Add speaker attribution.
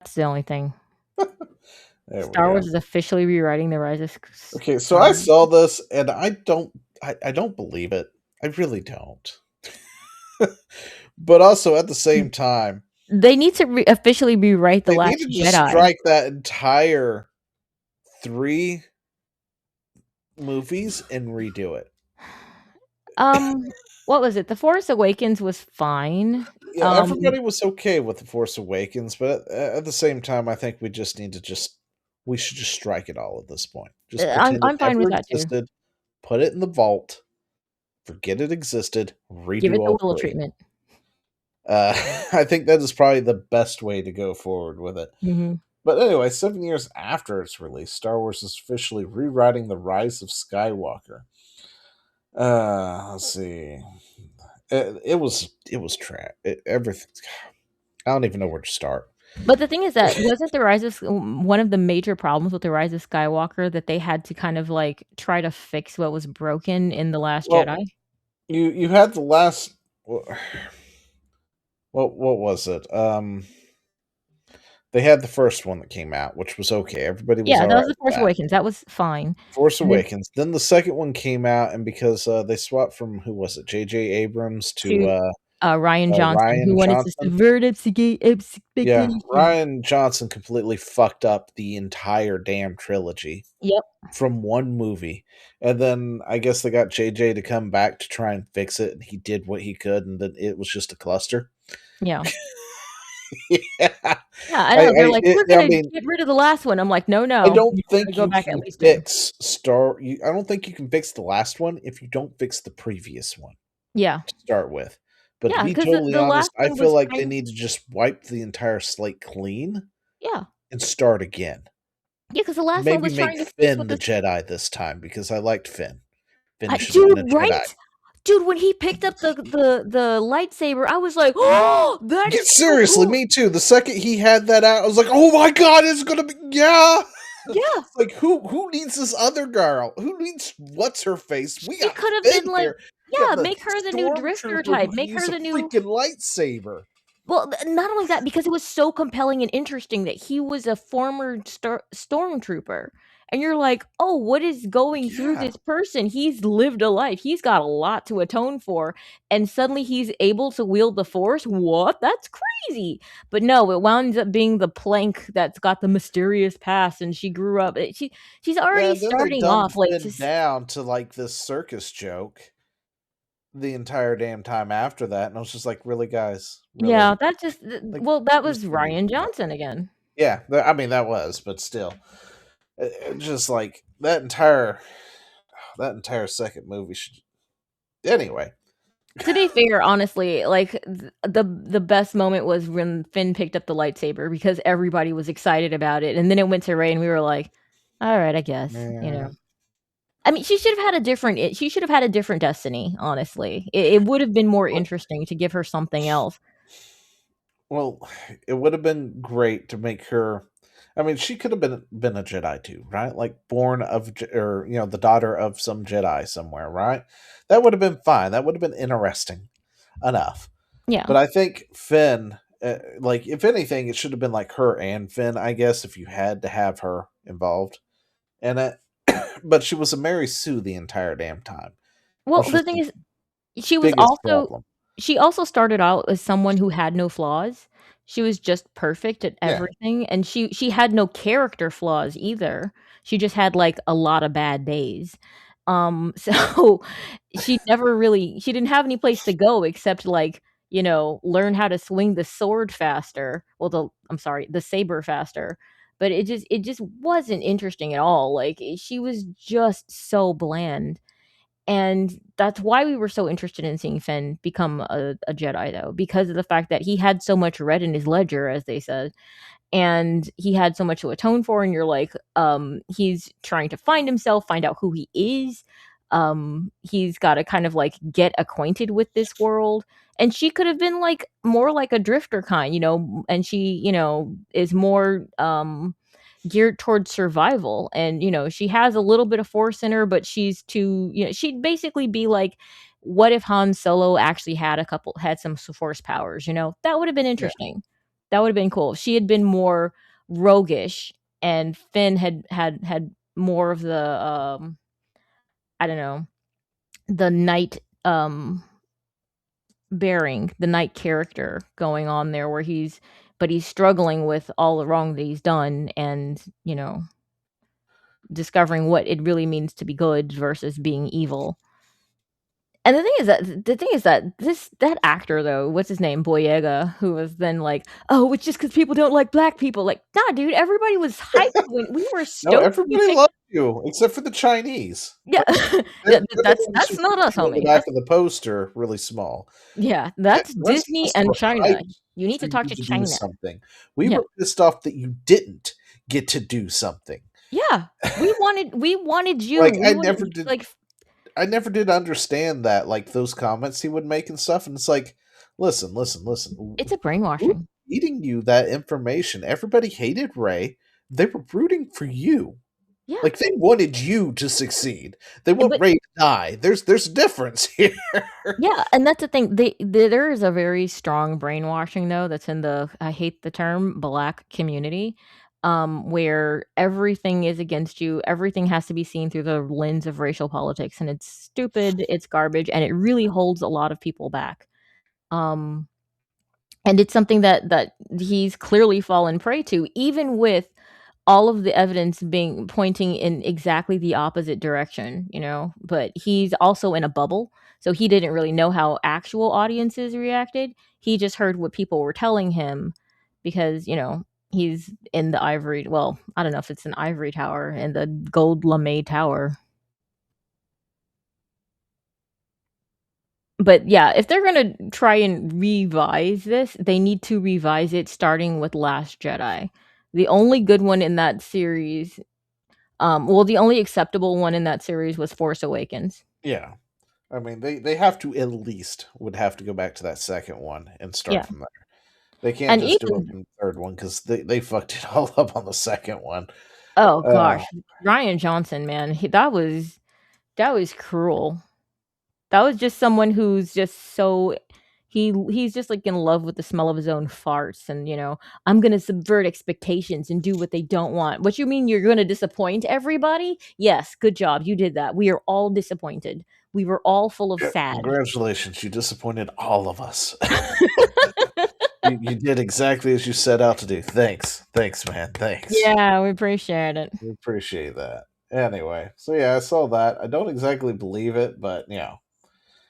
Speaker 1: That's the only thing.
Speaker 2: There we
Speaker 1: Star
Speaker 2: go.
Speaker 1: Wars is officially rewriting the Rise of
Speaker 2: Okay, so I
Speaker 1: Skywalker.
Speaker 2: saw this and I don't believe it. I really don't. But also at the same time,
Speaker 1: They need to officially rewrite The
Speaker 2: they need
Speaker 1: Last
Speaker 2: to just
Speaker 1: Jedi.
Speaker 2: strike that entire 3 movies and redo it.
Speaker 1: Um, what was it? The Force Awakens was fine.
Speaker 2: Yeah, everybody was okay with The Force Awakens, but at the same time, I think we should just strike it all at this point. Just pretend it
Speaker 1: I'm fine with
Speaker 2: never
Speaker 1: that too.
Speaker 2: existed, put it in the vault, forget it existed,
Speaker 1: Give
Speaker 2: redo
Speaker 1: it the
Speaker 2: all
Speaker 1: Willow
Speaker 2: 3.
Speaker 1: treatment.
Speaker 2: Uh, I think that is probably the best way to go forward with it.
Speaker 1: Mhm.
Speaker 2: But anyway, 7 years after its release, Star Wars is officially rewriting the Rise of Skywalker. Let's see. It was trash. Everything. I don't even know where to start.
Speaker 1: But the thing is that wasn't the Rise of one of the major problems with the Rise of Skywalker that they had to kind of, like, try to fix what was broken in The Last
Speaker 2: Well,
Speaker 1: Jedi?
Speaker 2: you had the last. What was it? They had the first one that came out, which was okay. Everybody was
Speaker 1: Yeah,
Speaker 2: all
Speaker 1: that
Speaker 2: right
Speaker 1: was The
Speaker 2: with
Speaker 1: Force
Speaker 2: that.
Speaker 1: Awakens, that was fine.
Speaker 2: Force
Speaker 1: And then
Speaker 2: Awakens. Then the second one came out, and because they swapped from who was it, J.J. Abrams to
Speaker 1: to, Rian Johnson, who
Speaker 2: Ryan
Speaker 1: wanted to
Speaker 2: Johnson.
Speaker 1: subvert
Speaker 2: Yeah,
Speaker 1: expectations.
Speaker 2: Ryan Johnson completely fucked up the entire damn trilogy
Speaker 1: Yep,
Speaker 2: from one movie, and then I guess they got JJ to come back to try and fix it, and he did what he could, and then it was just a cluster.
Speaker 1: yeah.
Speaker 2: Yeah,
Speaker 1: Yeah, I know, they're like, "We're
Speaker 2: I
Speaker 1: gonna
Speaker 2: mean,
Speaker 1: get rid of the last one." I'm like, "No,
Speaker 2: I
Speaker 1: no,
Speaker 2: don't
Speaker 1: you gotta
Speaker 2: think
Speaker 1: go
Speaker 2: you
Speaker 1: back at
Speaker 2: can
Speaker 1: least 2."
Speaker 2: fix I don't think you can fix the last one if you don't fix the previous one
Speaker 1: Yeah.
Speaker 2: to start with. But to
Speaker 1: Yeah,
Speaker 2: be
Speaker 1: 'cause
Speaker 2: totally
Speaker 1: the
Speaker 2: honest,
Speaker 1: last
Speaker 2: I
Speaker 1: one
Speaker 2: feel
Speaker 1: was
Speaker 2: like they
Speaker 1: kind
Speaker 2: need to just wipe the entire slate clean
Speaker 1: yeah.
Speaker 2: and start again.
Speaker 1: Yeah, 'cause the last one
Speaker 2: Maybe
Speaker 1: was
Speaker 2: make
Speaker 1: trying to fix
Speaker 2: Finn
Speaker 1: what
Speaker 2: the
Speaker 1: this
Speaker 2: Jedi this time because I liked Finn. Finn
Speaker 1: I
Speaker 2: should have been a
Speaker 1: dude,
Speaker 2: Jedi.
Speaker 1: right? Dude, when he picked up the lightsaber, I was like, "Oh, that
Speaker 2: Yeah,
Speaker 1: is so
Speaker 2: seriously,
Speaker 1: cool."
Speaker 2: me too. The second he had that out, I was like, "Oh my god, it's gonna be yeah!"
Speaker 1: Yeah,
Speaker 2: It's like, who needs this other girl? Who needs what's her face? We
Speaker 1: she
Speaker 2: got
Speaker 1: could have
Speaker 2: Finn
Speaker 1: been like
Speaker 2: here. We got
Speaker 1: yeah,
Speaker 2: the
Speaker 1: make her the new drifter
Speaker 2: stormtrooper
Speaker 1: type,
Speaker 2: who can
Speaker 1: make
Speaker 2: use
Speaker 1: her
Speaker 2: a
Speaker 1: the new
Speaker 2: freaking lightsaber.
Speaker 1: well, not only that, because it was so compelling and interesting that he was a former stormtrooper, and you're like, "Oh, what is going through
Speaker 2: Yeah.
Speaker 1: this person? He's lived a life. He's got a lot to atone for, and suddenly he's able to wield the Force? What? That's crazy." But no, it winds up being the plank that's got the mysterious past, and she grew up she's
Speaker 2: Yeah,
Speaker 1: already
Speaker 2: and then they
Speaker 1: starting
Speaker 2: dumbed
Speaker 1: off, like,
Speaker 2: Finn down to like this circus joke the entire damn time after that, and I was just like, "Really, guys? Really?
Speaker 1: yeah, that just
Speaker 2: Like,
Speaker 1: well, that was
Speaker 2: seriously,
Speaker 1: Ryan
Speaker 2: no."
Speaker 1: Johnson again.
Speaker 2: Yeah, I mean that was, but still, just like that entire second movie should. Anyway,
Speaker 1: To be fair, honestly, like, the best moment was when Finn picked up the lightsaber because everybody was excited about it, and then it went to Rey, and we were like, "Alright, I guess," you know?
Speaker 2: man,
Speaker 1: I mean, she should have had a different destiny, honestly. It would have been more
Speaker 2: well,
Speaker 1: interesting to give her something else.
Speaker 2: well, it would have been great to make her. I mean, she could have been a Jedi too, right? Like born of, or the daughter of some Jedi somewhere, right? That would have been fine. That would have been interesting enough.
Speaker 1: Yeah.
Speaker 2: But I think Finn, like if anything, it should have been like her and Finn, I guess, if you had to have her involved. And but she was a Mary Sue the entire damn time,
Speaker 1: Well,
Speaker 2: which was
Speaker 1: the thing
Speaker 2: the
Speaker 1: is she was
Speaker 2: biggest
Speaker 1: also
Speaker 2: problem.
Speaker 1: she also started out as someone who had no flaws. She was just perfect at
Speaker 2: Yeah,
Speaker 1: everything, and she had no character flaws either. She just had, like, a lot of bad days. So she didn't have any place to go except, like, learn how to swing the sword faster. Well, I'm sorry, the saber faster. But it just wasn't interesting at all. Like, she was just so bland. And that's why we were so interested in seeing Finn become a Jedi, though, because of the fact that he had so much red in his ledger, as they said, and he had so much to atone for, and you're like, he's trying to find himself, find out who he is. He's gotta kind of, like, get acquainted with this world, and she could have been, like, more like a drifter kind, and she, is more, geared towards survival, and she has a little bit of force in her, but she's too she'd basically be like, what if Han Solo actually had some force powers? That would have been
Speaker 2: yeah.
Speaker 1: interesting. That would've been cool. She had been more roguish, and Finn had more of the, I don't know, the knight, bearing, the knight character going on there where he's struggling with all the wrong that he's done and, discovering what it really means to be good versus being evil. And the thing is that that actor though, what's his name? Boyega, who was then like, "Oh, it's just because people don't like black people." Like, "Nah, dude, everybody was hyped when we were
Speaker 2: No,
Speaker 1: stoked when you
Speaker 2: everybody
Speaker 1: picked."
Speaker 2: loved you except for the Chinese.
Speaker 1: Yeah.
Speaker 2: Like, they're the ones
Speaker 1: That's
Speaker 2: who
Speaker 1: not
Speaker 2: put
Speaker 1: us,
Speaker 2: you on the
Speaker 1: homie.
Speaker 2: back
Speaker 1: That's
Speaker 2: of the poster really small.
Speaker 1: Yeah,
Speaker 2: Yeah,
Speaker 1: that's
Speaker 2: the rest of
Speaker 1: Disney
Speaker 2: us
Speaker 1: and
Speaker 2: were
Speaker 1: China.
Speaker 2: hyped
Speaker 1: You need
Speaker 2: for
Speaker 1: to talk
Speaker 2: you
Speaker 1: to
Speaker 2: to do
Speaker 1: China.
Speaker 2: something. We
Speaker 1: Yeah.
Speaker 2: were pissed off that you didn't get to do something.
Speaker 1: Yeah. We wanted you.
Speaker 2: Like,
Speaker 1: We wanted like,
Speaker 2: I never did understand that, like, those comments he would make and stuff, and it's like, "Listen, listen, listen,
Speaker 1: it's a
Speaker 2: who's
Speaker 1: brainwashing.
Speaker 2: feeding you that information?" Everybody hated Ray. They were rooting for you.
Speaker 1: Yeah.
Speaker 2: Like, they wanted you to succeed. They want
Speaker 1: But
Speaker 2: Ray to die. There's a difference here.
Speaker 1: yeah, and that's the thing. There is a very strong brainwashing though that's in the, I hate the term, black community, where everything is against you. Everything has to be seen through the lens of racial politics, and it's stupid. It's garbage, and it really holds a lot of people back. Um, and it's something that he's clearly fallen prey to, even with all of the evidence being pointing in exactly the opposite direction, but he's also in a bubble, so he didn't really know how actual audiences reacted. He just heard what people were telling him because, he's in the ivory, well, I don't know if it's an ivory tower, in the gold lame tower. But yeah, if they're gonna try and revise this, they need to revise it starting with Last Jedi. The only good one in that series, well, the only acceptable one in that series was Force Awakens.
Speaker 2: Yeah. I mean, they have to at least would have to go back to that second one and start
Speaker 1: Yeah,
Speaker 2: from there. They can't
Speaker 1: and
Speaker 2: just do it
Speaker 1: even
Speaker 2: from the third one because they fucked it all up on the second one.
Speaker 1: oh
Speaker 2: Uh,
Speaker 1: gosh, Ryan Johnson, man, that was cruel. That was just someone who's just so he's just, like, in love with the smell of his own farts and, "I'm gonna subvert expectations and do what they don't want." "What you mean you're gonna disappoint everybody?" "Yes, good job, you did that. We are all disappointed. We were all full of
Speaker 2: yeah,
Speaker 1: sad."
Speaker 2: congratulations, you disappointed all of us. You did exactly as you set out to do. Thanks. Thanks, man. Thanks.
Speaker 1: Yeah, we appreciate it.
Speaker 2: We appreciate that. Anyway, so yeah, I saw that. I don't exactly believe it, but